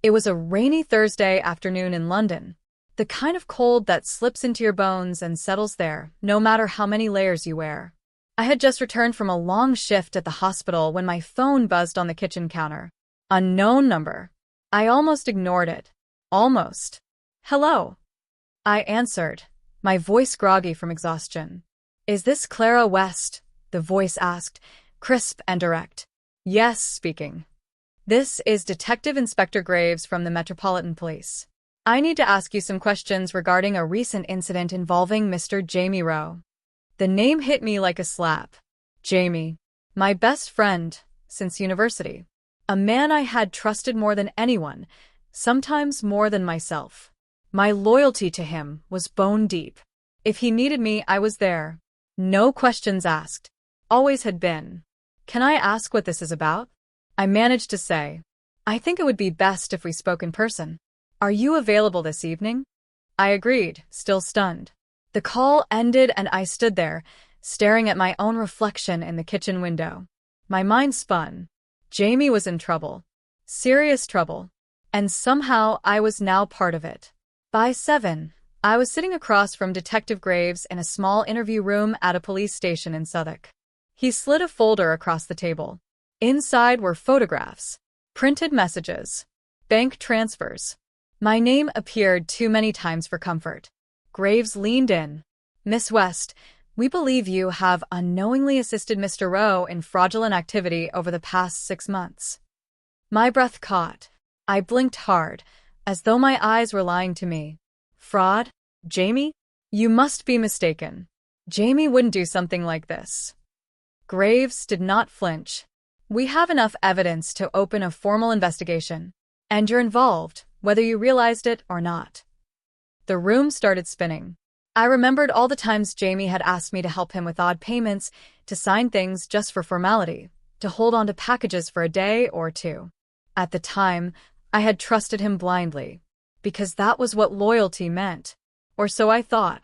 It was a rainy Thursday afternoon in London, the kind of cold that slips into your bones and settles there, no matter how many layers you wear. I had just returned from a long shift at the hospital when my phone buzzed on the kitchen counter. Unknown number. I almost ignored it. Almost. Hello. I answered, my voice groggy from exhaustion. Is this Clara West? The voice asked, crisp and direct. Yes, speaking. This is Detective Inspector Graves from the Metropolitan Police. I need to ask you some questions regarding a recent incident involving Mr. Jamie Rowe. The name hit me like a slap. Jamie. My best friend since university. A man I had trusted more than anyone, sometimes more than myself. My loyalty to him was bone deep. If he needed me, I was there. No questions asked. Always had been. Can I ask what this is about? I managed to say, I think it would be best if we spoke in person. Are you available this evening? I agreed, still stunned. The call ended and I stood there, staring at my own reflection in the kitchen window. My mind spun. Jamie was in trouble. Serious trouble. And somehow I was now part of it. By 7, I was sitting across from Detective Graves in a small interview room at a police station in Southwark. He slid a folder across the table. Inside were photographs, printed messages, bank transfers. My name appeared too many times for comfort. Graves leaned in. Miss West, we believe you have unknowingly assisted Mr. Rowe in fraudulent activity over the past 6 months. My breath caught. I blinked hard, as though my eyes were lying to me. Fraud? Jamie? You must be mistaken. Jamie wouldn't do something like this. Graves did not flinch. We have enough evidence to open a formal investigation, and you're involved, whether you realized it or not. The room started spinning. I remembered all the times Jamie had asked me to help him with odd payments, to sign things just for formality, to hold on to packages for a day or two. At the time, I had trusted him blindly, because that was what loyalty meant, or so I thought.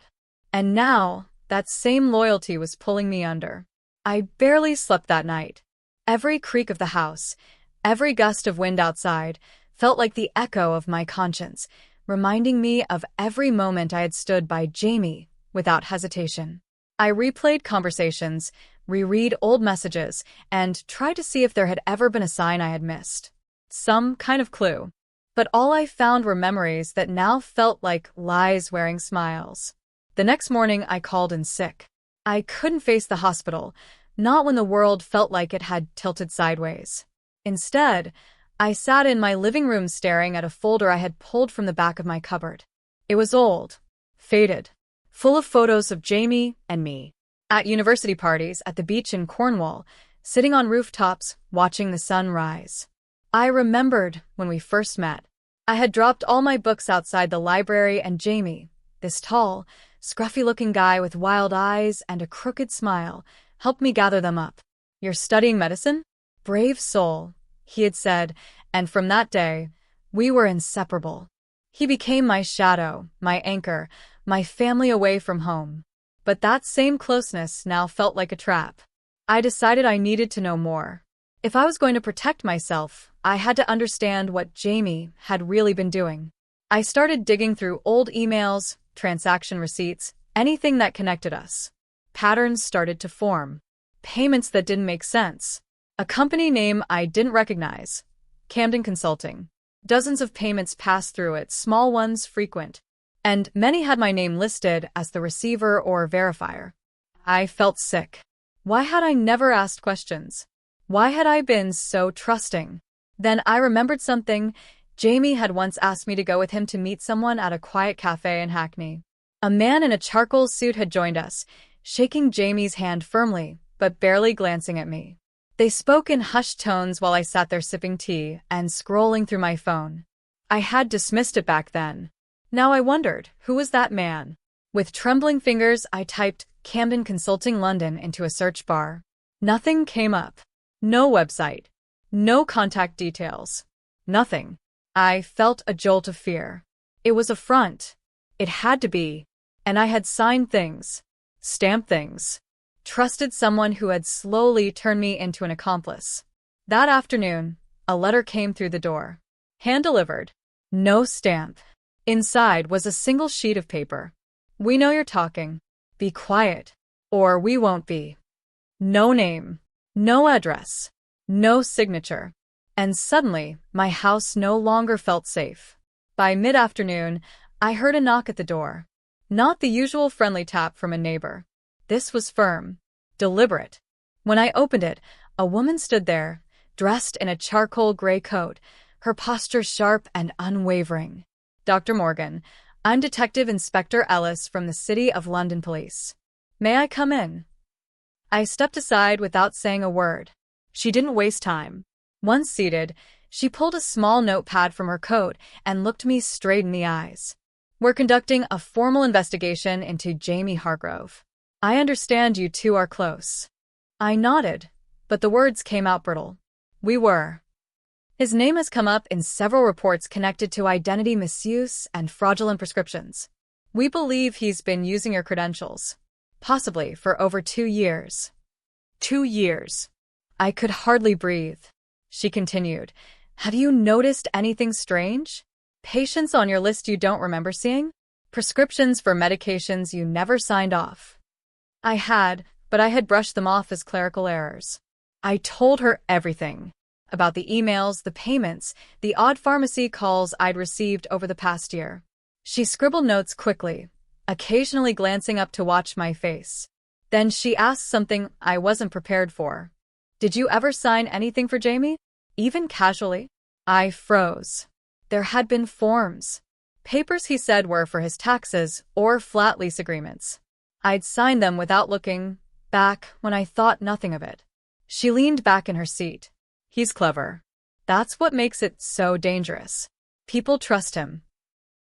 And now, that same loyalty was pulling me under. I barely slept that night. Every creak of the house, every gust of wind outside, felt like the echo of my conscience, reminding me of every moment I had stood by Jamie without hesitation. I replayed conversations, reread old messages, and tried to see if there had ever been a sign I had missed. Some kind of clue. But all I found were memories that now felt like lies wearing smiles. The next morning, I called in sick. I couldn't face the hospital, not when the world felt like it had tilted sideways. Instead, I sat in my living room staring at a folder I had pulled from the back of my cupboard. It was old, faded, full of photos of Jamie and me. At university parties, at the beach in Cornwall, sitting on rooftops, watching the sun rise. I remembered when we first met. I had dropped all my books outside the library and Jamie, this tall, scruffy-looking guy with wild eyes and a crooked smile, helped me gather them up. You're studying medicine? Brave soul, he had said, and from that day, we were inseparable. He became my shadow, my anchor, my family away from home. But that same closeness now felt like a trap. I decided I needed to know more. If I was going to protect myself, I had to understand what Jamie had really been doing. I started digging through old emails, transaction receipts, anything that connected us. Patterns started to form. Payments that didn't make sense. A company name I didn't recognize. Camden Consulting. Dozens of payments passed through it, small ones frequent. And many had my name listed as the receiver or verifier. I felt sick. Why had I never asked questions? Why had I been so trusting? Then I remembered something. Jamie had once asked me to go with him to meet someone at a quiet cafe in Hackney. A man in a charcoal suit had joined us, shaking Jamie's hand firmly, but barely glancing at me. They spoke in hushed tones while I sat there sipping tea and scrolling through my phone. I had dismissed it back then. Now I wondered, who was that man? With trembling fingers, I typed Camden Consulting London into a search bar. Nothing came up. No website. No contact details. Nothing. I felt a jolt of fear. It was a front. It had to be. And I had signed things. Stamped things. Trusted someone who had slowly turned me into an accomplice. That afternoon, a letter came through the door. Hand-delivered. No stamp. Inside was a single sheet of paper. "We know you're talking. Be quiet, or we won't be." No name. No address. No signature. And suddenly, my house no longer felt safe. By mid-afternoon, I heard a knock at the door. Not the usual friendly tap from a neighbor. This was firm. Deliberate. When I opened it, a woman stood there, dressed in a charcoal gray coat, her posture sharp and unwavering. "Dr. Morgan, I'm Detective Inspector Ellis from the City of London Police. May I come in?" I stepped aside without saying a word. She didn't waste time. Once seated, she pulled a small notepad from her coat and looked me straight in the eyes. "We're conducting a formal investigation into Jamie Hargrove. I understand you two are close." I nodded, but the words came out brittle. "We were. His name has come up in several reports connected to identity misuse and fraudulent prescriptions. We believe he's been using your credentials, possibly for over 2 years." 2 years. I could hardly breathe. She continued, "Have you noticed anything strange? Patients on your list you don't remember seeing? Prescriptions for medications you never signed off." I had, but I had brushed them off as clerical errors. I told her everything. About the emails, the payments, the odd pharmacy calls I'd received over the past year. She scribbled notes quickly, occasionally glancing up to watch my face. Then she asked something I wasn't prepared for. "Did you ever sign anything for Jamie? Even casually?" I froze. There had been forms. Papers he said were for his taxes or flat lease agreements. I'd signed them without looking back when I thought nothing of it. She leaned back in her seat. "He's clever. That's what makes it so dangerous. People trust him."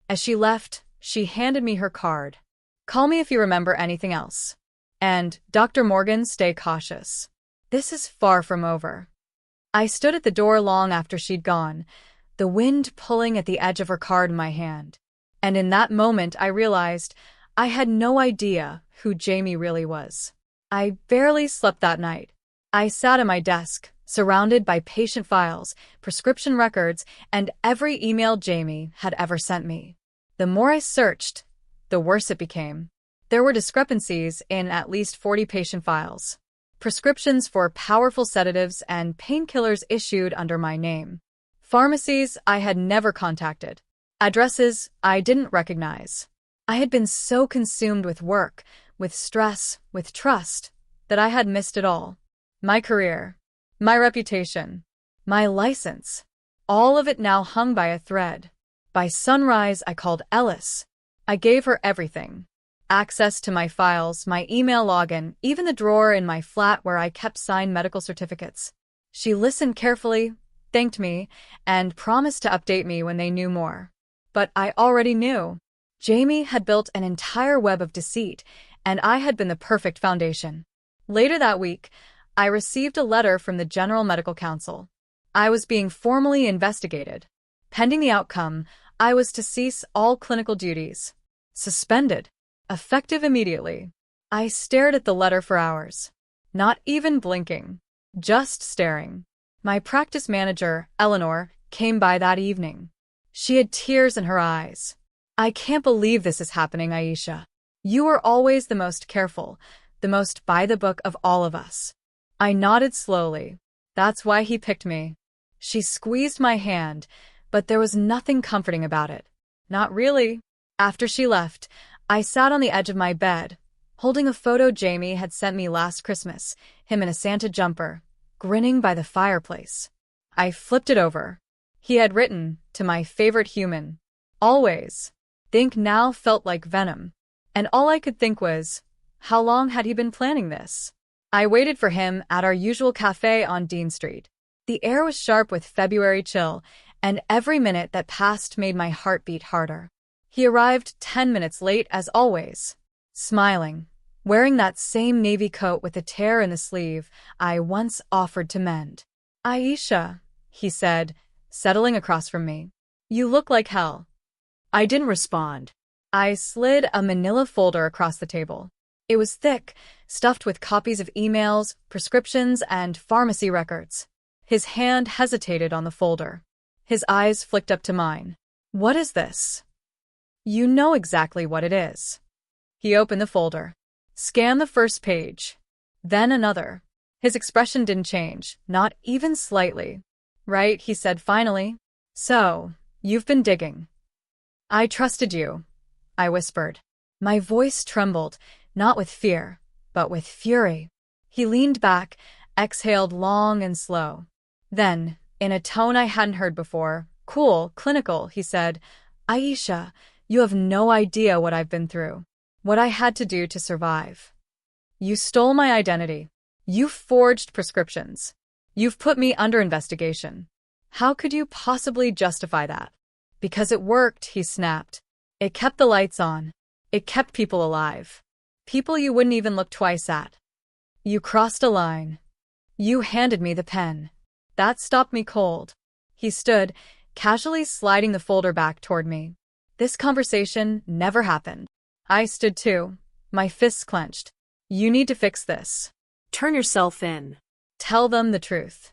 As she left, she handed me her card. "Call me if you remember anything else. And, Dr. Morgan, stay cautious. This is far from over." I stood at the door long after she'd gone, the wind pulling at the edge of her card in my hand. And in that moment I realized I had no idea who Jamie really was. I barely slept that night. I sat at my desk, surrounded by patient files, prescription records, and every email Jamie had ever sent me. The more I searched, the worse it became. There were discrepancies in at least 40 patient files. Prescriptions for powerful sedatives and painkillers issued under my name. Pharmacies I had never contacted. Addresses I didn't recognize. I had been so consumed with work, with stress, with trust, that I had missed it all. My career, my reputation, my license, all of it now hung by a thread. By sunrise, I called Ellis. I gave her everything. Access to my files, my email login, even the drawer in my flat where I kept signed medical certificates. She listened carefully, thanked me, and promised to update me when they knew more. But I already knew. Jamie had built an entire web of deceit, and I had been the perfect foundation. Later that week, I received a letter from the General Medical Council. I was being formally investigated. Pending the outcome, I was to cease all clinical duties. Suspended. Effective immediately. I stared at the letter for hours. Not even blinking. Just staring. My practice manager, Eleanor, came by that evening. She had tears in her eyes. "I can't believe this is happening, Aisha. You are always the most careful, the most by the book of all of us." I nodded slowly. "That's why he picked me." She squeezed my hand, but there was nothing comforting about it. Not really. After she left, I sat on the edge of my bed, holding a photo Jamie had sent me last Christmas, him in a Santa jumper, grinning by the fireplace. I flipped it over. He had written, "To my favorite human. Always." Think now felt like venom. And all I could think was, how long had he been planning this? I waited for him at our usual cafe on Dean Street. The air was sharp with February chill, and every minute that passed made my heart beat harder. He arrived 10 minutes late as always, smiling, wearing that same navy coat with a tear in the sleeve I once offered to mend. "Aisha," he said, settling across from me. "You look like hell." I didn't respond. I slid a manila folder across the table. It was thick, stuffed with copies of emails, prescriptions, and pharmacy records. His hand hesitated on the folder. His eyes flicked up to mine. What is this? You know exactly what it is. He opened the folder. Scanned the first page. Then another. His expression didn't change, not even slightly. Right, he said finally. So, you've been digging. I trusted you, I whispered. My voice trembled, not with fear, but with fury. He leaned back, exhaled long and slow. Then, in a tone I hadn't heard before, cool, clinical, he said, Aisha, you have no idea what I've been through. What I had to do to survive. You stole my identity. You forged prescriptions. You've put me under investigation. How could you possibly justify that? Because it worked, he snapped. It kept the lights on. It kept people alive. People you wouldn't even look twice at. You crossed a line. You handed me the pen. That stopped me cold. He stood, casually sliding the folder back toward me. This conversation never happened. I stood too, my fists clenched. You need to fix this. Turn yourself in. Tell them the truth.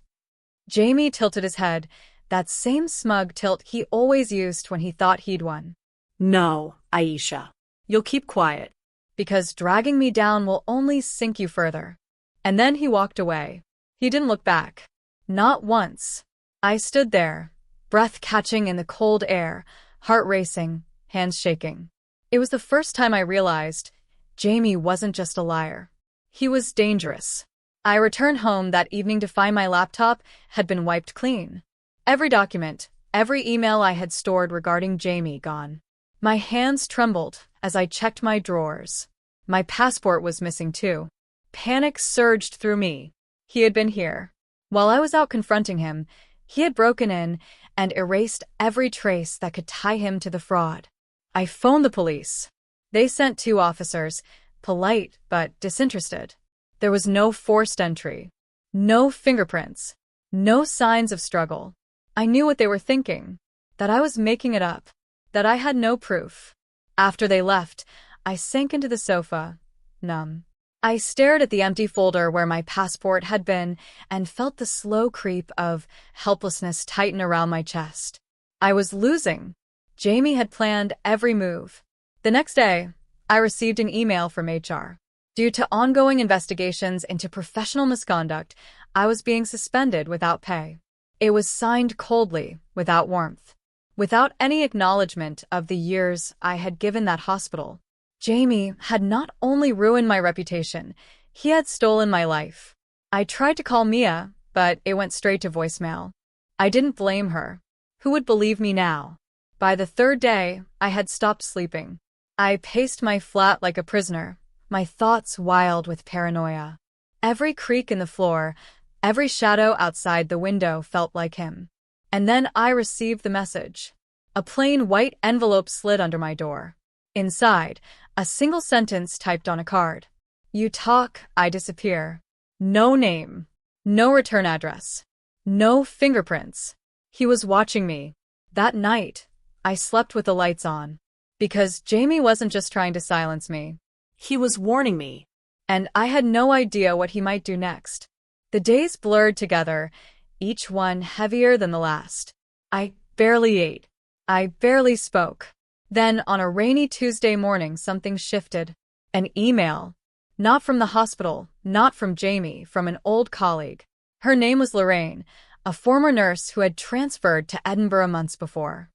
Jamie tilted his head, that same smug tilt he always used when he thought he'd won. No, Aisha. You'll keep quiet. Because dragging me down will only sink you further. And then he walked away. He didn't look back. Not once. I stood there, breath catching in the cold air, heart racing, hands shaking. It was the first time I realized Jamie wasn't just a liar. He was dangerous. I returned home that evening to find my laptop had been wiped clean. Every document, every email I had stored regarding Jamie gone. My hands trembled as I checked my drawers. My passport was missing too. Panic surged through me. He had been here. While I was out confronting him, he had broken in and erased every trace that could tie him to the fraud. I phoned the police. They sent 2 officers, polite but disinterested. There was no forced entry. No fingerprints. No signs of struggle. I knew what they were thinking. That I was making it up. That I had no proof. After they left, I sank into the sofa, numb. I stared at the empty folder where my passport had been and felt the slow creep of helplessness tighten around my chest. I was losing. Jamie had planned every move. The next day, I received an email from HR. Due to ongoing investigations into professional misconduct, I was being suspended without pay. It was signed coldly, without warmth. Without any acknowledgement of the years I had given that hospital. Jamie had not only ruined my reputation, he had stolen my life. I tried to call Mia, but it went straight to voicemail. I didn't blame her. Who would believe me now? By the 3rd day, I had stopped sleeping. I paced my flat like a prisoner, my thoughts wild with paranoia. Every creak in the floor, every shadow outside the window felt like him. And then I received the message. A plain white envelope slid under my door. Inside, a single sentence typed on a card. You talk, I disappear. No name. No return address. No fingerprints. He was watching me. That night, I slept with the lights on. Because Jamie wasn't just trying to silence me. He was warning me. And I had no idea what he might do next. The days blurred together, each one heavier than the last. I barely ate. I barely spoke. Then, on a rainy Tuesday morning, something shifted. An email. Not from the hospital, not from Jamie, from an old colleague. Her name was Lorraine, a former nurse who had transferred to Edinburgh months before.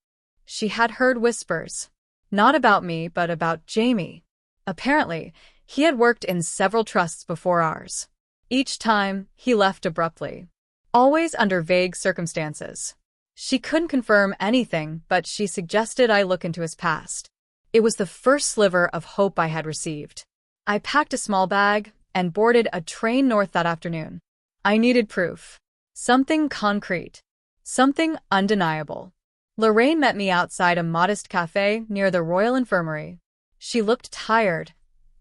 She had heard whispers. Not about me, but about Jamie. Apparently, he had worked in several trusts before ours. Each time, he left abruptly. Always under vague circumstances. She couldn't confirm anything, but she suggested I look into his past. It was the first sliver of hope I had received. I packed a small bag and boarded a train north that afternoon. I needed proof. Something concrete. Something undeniable. Lorraine met me outside a modest cafe near the Royal Infirmary. She looked tired,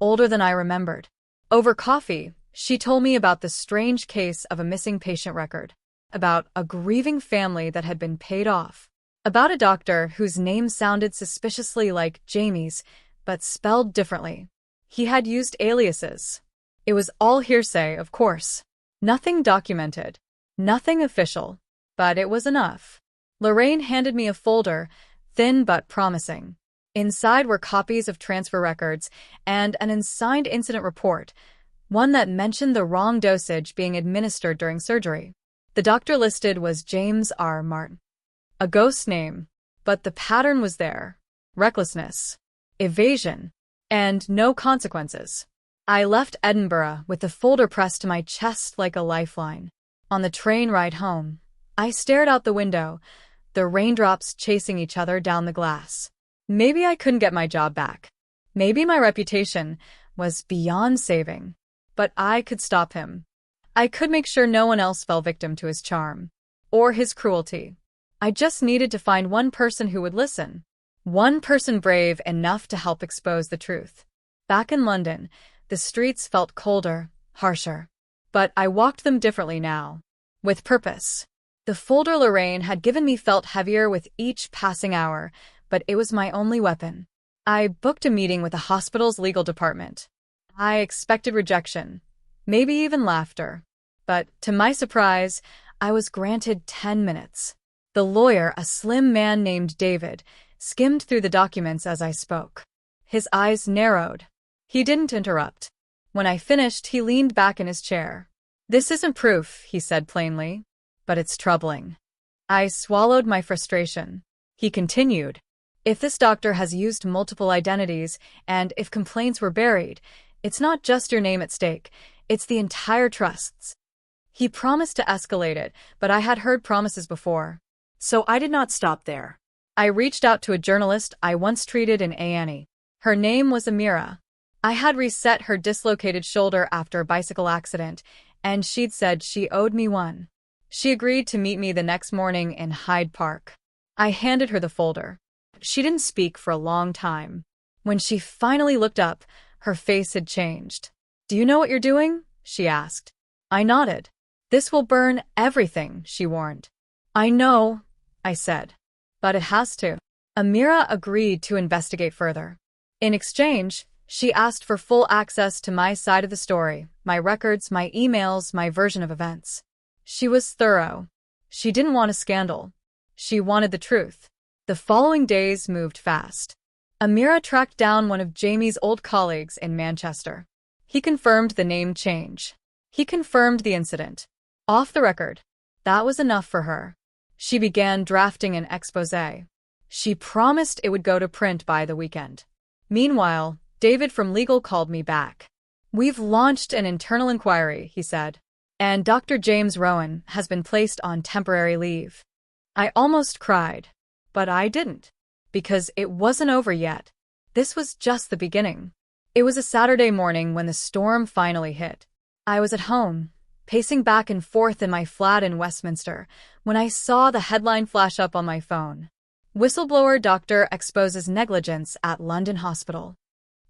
older than I remembered. Over coffee, she told me about the strange case of a missing patient record. About a grieving family that had been paid off. About a doctor whose name sounded suspiciously like Jamie's, but spelled differently. He had used aliases. It was all hearsay, of course. Nothing documented. Nothing official. But it was enough. Lorraine handed me a folder, thin but promising. Inside were copies of transfer records and an unsigned incident report, one that mentioned the wrong dosage being administered during surgery. The doctor listed was James R. Martin. A ghost name, but the pattern was there. Recklessness, evasion, and no consequences. I left Edinburgh with the folder pressed to my chest like a lifeline. On the train ride home, I stared out the window, the raindrops chasing each other down the glass. Maybe I couldn't get my job back. Maybe my reputation was beyond saving. But I could stop him. I could make sure no one else fell victim to his charm or his cruelty. I just needed to find one person who would listen. One person brave enough to help expose the truth. Back in London, the streets felt colder, harsher. But I walked them differently now. With purpose. The folder Lorraine had given me felt heavier with each passing hour, but it was my only weapon. I booked a meeting with the hospital's legal department. I expected rejection, maybe even laughter. But, to my surprise, I was granted 10 minutes. The lawyer, a slim man named David, skimmed through the documents as I spoke. His eyes narrowed. He didn't interrupt. When I finished, he leaned back in his chair. "This isn't proof," he said plainly, "but it's troubling." I swallowed my frustration. He continued, "If this doctor has used multiple identities, and if complaints were buried, it's not just your name at stake, it's the entire trust's." He promised to escalate it, but I had heard promises before. So I did not stop there. I reached out to a journalist I once treated in A&E. Her name was Amira. I had reset her dislocated shoulder after a bicycle accident, and she'd said she owed me one. She agreed to meet me the next morning in Hyde Park. I handed her the folder. She didn't speak for a long time. When she finally looked up, her face had changed. "Do you know what you're doing?" she asked. I nodded. "This will burn everything," she warned. "I know," I said. "But it has to." Amira agreed to investigate further. In exchange, she asked for full access to my side of the story, my records, my emails, my version of events. She was thorough. She didn't want a scandal. She wanted the truth. The following days moved fast. Amira tracked down one of Jamie's old colleagues in Manchester. He confirmed the name change. He confirmed the incident. Off the record. That was enough for her. She began drafting an exposé. She promised it would go to print by the weekend. Meanwhile, David from legal called me back. "We've launched an internal inquiry," he said, "and Dr. James Rowan has been placed on temporary leave." I almost cried, but I didn't. Because it wasn't over yet. This was just the beginning. It was a Saturday morning when the storm finally hit. I was at home, pacing back and forth in my flat in Westminster, when I saw the headline flash up on my phone. "Whistleblower Doctor Exposes Negligence at London Hospital."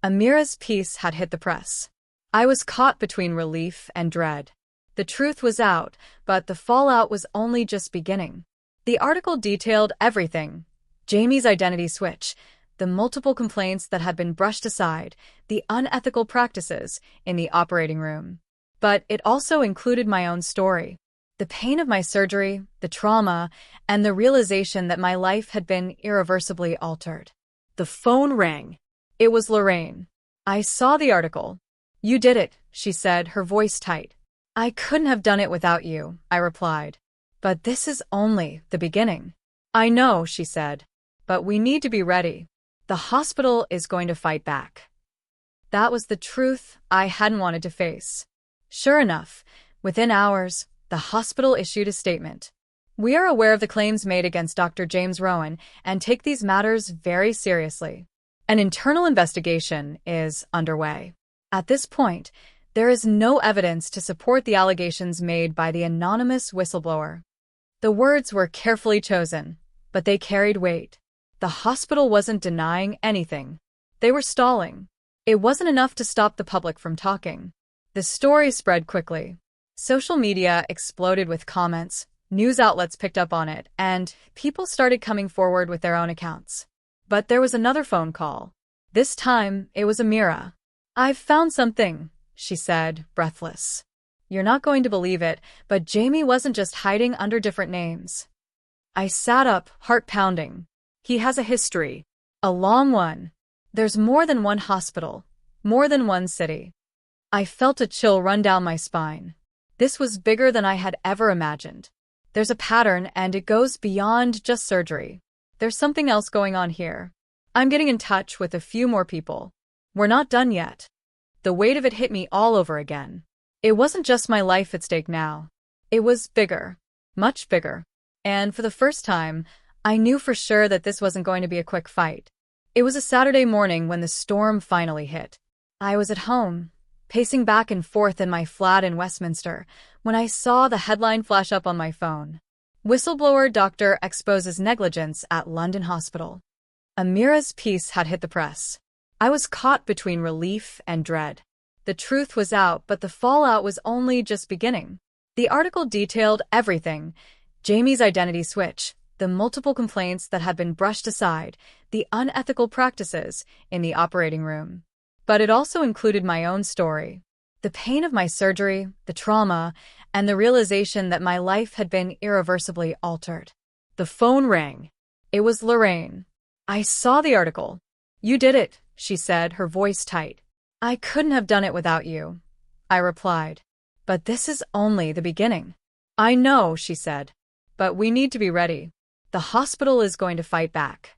Amira's piece had hit the press. I was caught between relief and dread. The truth was out, but the fallout was only just beginning. The article detailed everything. Jamie's identity switch, the multiple complaints that had been brushed aside, the unethical practices in the operating room. But it also included my own story. The pain of my surgery, the trauma, and the realization that my life had been irreversibly altered. The phone rang. It was Lorraine. I saw the article. "You did it," she said, her voice tight. "I couldn't have done it without you," I replied. "But this is only the beginning." "I know," she said. "But we need to be ready. The hospital is going to fight back." That was the truth I hadn't wanted to face. Sure enough, within hours, the hospital issued a statement. "We are aware of the claims made against Dr. James Rowan and take these matters very seriously. An internal investigation is underway." At this point, there is no evidence to support the allegations made by the anonymous whistleblower. The words were carefully chosen, but they carried weight. The hospital wasn't denying anything. They were stalling. It wasn't enough to stop the public from talking. The story spread quickly. Social media exploded with comments, news outlets picked up on it, and people started coming forward with their own accounts. But there was another phone call. This time, it was Amira. "I've found something," she said, breathless. "You're not going to believe it, but Jamie wasn't just hiding under different names. I sat up, heart pounding. He has a history. A long one. There's more than one hospital, more than one city. I felt a chill run down my spine. This was bigger than I had ever imagined. There's a pattern, and it goes beyond just surgery. There's something else going on here. I'm getting in touch with a few more people. We're not done yet. The weight of it hit me all over again. It wasn't just my life at stake now. It was bigger. Much bigger. And for the first time, I knew for sure that this wasn't going to be a quick fight. It was a Saturday morning when the storm finally hit. I was at home, pacing back and forth in my flat in Westminster, when I saw the headline flash up on my phone. Whistleblower doctor exposes negligence at London hospital. Amira's piece had hit the press. I was caught between relief and dread. The truth was out, but the fallout was only just beginning. The article detailed everything: Jamie's identity switch, the multiple complaints that had been brushed aside, the unethical practices in the operating room. But it also included my own story. The pain of my surgery, the trauma, and the realization that my life had been irreversibly altered. The phone rang. It was Lorraine. I saw the article. You did it, she said, her voice tight. I couldn't have done it without you, I replied. But this is only the beginning. I know, she said. But we need to be ready. The hospital is going to fight back.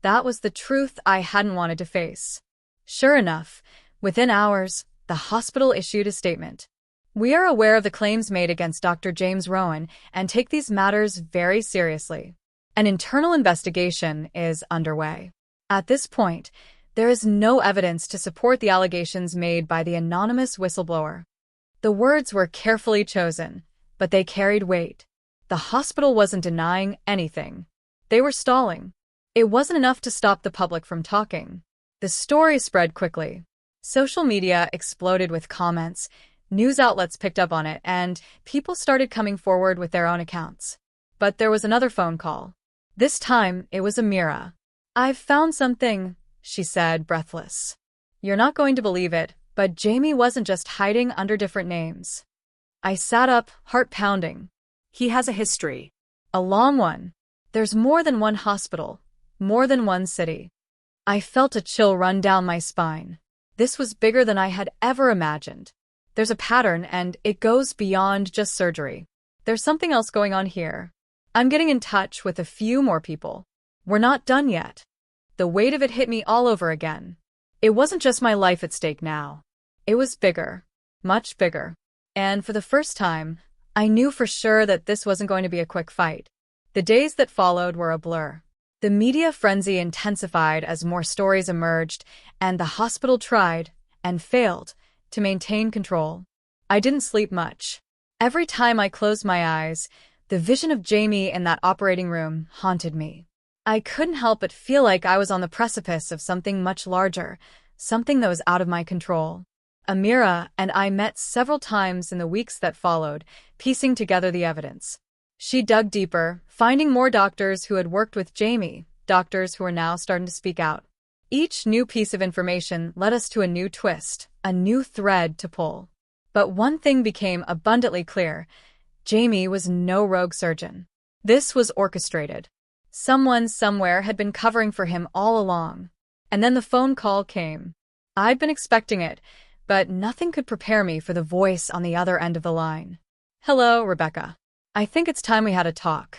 That was the truth I hadn't wanted to face. Sure enough, within hours, the hospital issued a statement. We are aware of the claims made against Dr. James Rowan and take these matters very seriously. An internal investigation is underway. At this point, there is no evidence to support the allegations made by the anonymous whistleblower. The words were carefully chosen, but they carried weight. The hospital wasn't denying anything. They were stalling. It wasn't enough to stop the public from talking. The story spread quickly. Social media exploded with comments, news outlets picked up on it, and people started coming forward with their own accounts. But there was another phone call. This time, it was Amira. I've found something, she said, breathless. You're not going to believe it, but Jamie wasn't just hiding under different names. I sat up, heart pounding. He has a history. A long one. There's more than one hospital, more than one city. I felt a chill run down my spine. This was bigger than I had ever imagined. There's a pattern, and it goes beyond just surgery. There's something else going on here. I'm getting in touch with a few more people. We're not done yet. The weight of it hit me all over again. It wasn't just my life at stake now. It was bigger. Much bigger. And for the first time, I knew for sure that this wasn't going to be a quick fight. The days that followed were a blur. The media frenzy intensified as more stories emerged, and the hospital tried, and failed, to maintain control. I didn't sleep much. Every time I closed my eyes, the vision of Jamie in that operating room haunted me. I couldn't help but feel like I was on the precipice of something much larger, something that was out of my control. Amira and I met several times in the weeks that followed, piecing together the evidence. She dug deeper, finding more doctors who had worked with Jamie, doctors who were now starting to speak out. Each new piece of information led us to a new twist, a new thread to pull. But one thing became abundantly clear: Jamie was no rogue surgeon. This was orchestrated. Someone somewhere had been covering for him all along. And then the phone call came. I'd been expecting it, but nothing could prepare me for the voice on the other end of the line. Hello, Rebecca. I think it's time we had a talk.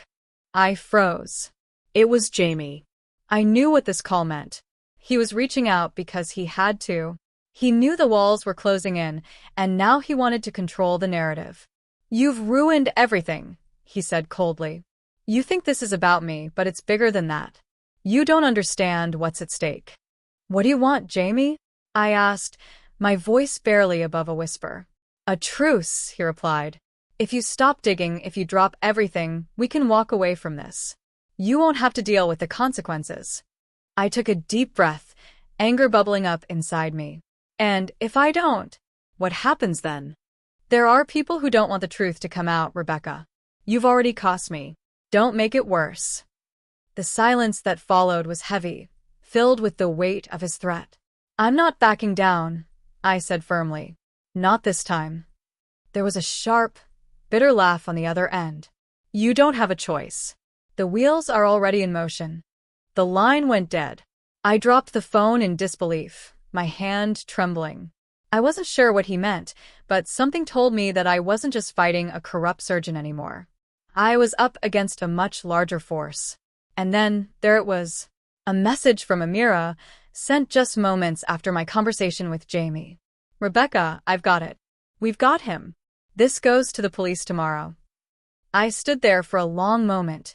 I froze. It was Jamie. I knew what this call meant. He was reaching out because he had to. He knew the walls were closing in, and now he wanted to control the narrative. You've ruined everything, he said coldly. You think this is about me, but it's bigger than that. You don't understand what's at stake. What do you want, Jamie? I asked, my voice barely above a whisper. A truce, he replied. If you stop digging, if you drop everything, we can walk away from this. You won't have to deal with the consequences. I took a deep breath, anger bubbling up inside me. And if I don't, what happens then? There are people who don't want the truth to come out, Rebecca. You've already cost me. Don't make it worse. The silence that followed was heavy, filled with the weight of his threat. I'm not backing down, I said firmly. Not this time. There was a sharp, bitter laugh on the other end. You don't have a choice. The wheels are already in motion. The line went dead. I dropped the phone in disbelief, my hand trembling. I wasn't sure what he meant, but something told me that I wasn't just fighting a corrupt surgeon anymore. I was up against a much larger force. And then, there it was. A message from Amira, sent just moments after my conversation with Jamie. Rebecca, I've got it. We've got him. This goes to the police tomorrow. I stood there for a long moment,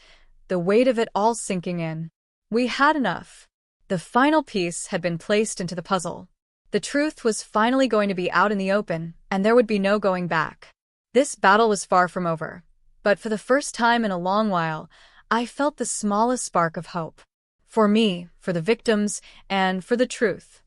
the weight of it all sinking in. We had enough. The final piece had been placed into the puzzle. The truth was finally going to be out in the open, and there would be no going back. This battle was far from over. But for the first time in a long while, I felt the smallest spark of hope. For me, for the victims, and for the truth.